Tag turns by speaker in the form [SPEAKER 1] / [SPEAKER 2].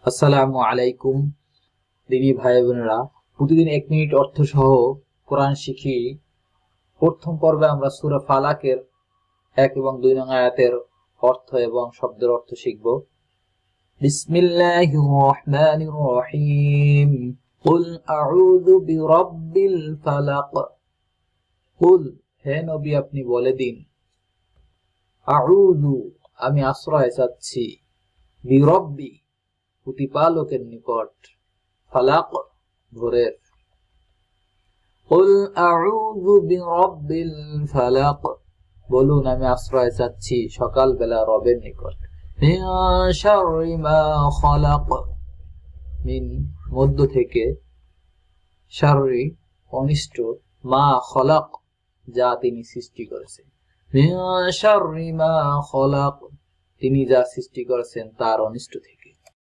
[SPEAKER 1] আসসালামু আলাইকুম দিনী ভাই বোনেরা, প্রতিদিন 1 মিনিট অর্থ সহ কোরআন শিখি। প্রথম পর্বে আমরা সূরা ফালাকের 1 এবং 2 নং আয়াতের অর্থ এবং শব্দের অর্থ শিখব। বিসমিল্লাহির রহমানির রহিম। কুল আউযু বিরাব্বিল ফালাক। কুল, হে নবী আপনি বলে দিন, আউযু আমি আশ্রয় চাচ্ছি, বিরব্বি প্রতিপালকের নিকট, ফালাক ভোরের। কুল আউযু বিরাব্বিল ফালাক, বলুন আমি আশ্রয় চাচ্ছি সকালবেলা রবের নিকট। মিন শাররি মা খালাক, মিন মধ্য থেকে, শাররি অনিষ্ট, মা খালাক যা তিনি সৃষ্টি করেছেন। মিন শাররি মা খালাক তিনি যা সৃষ্টি করেছেন তার অনিষ্ট থেকে।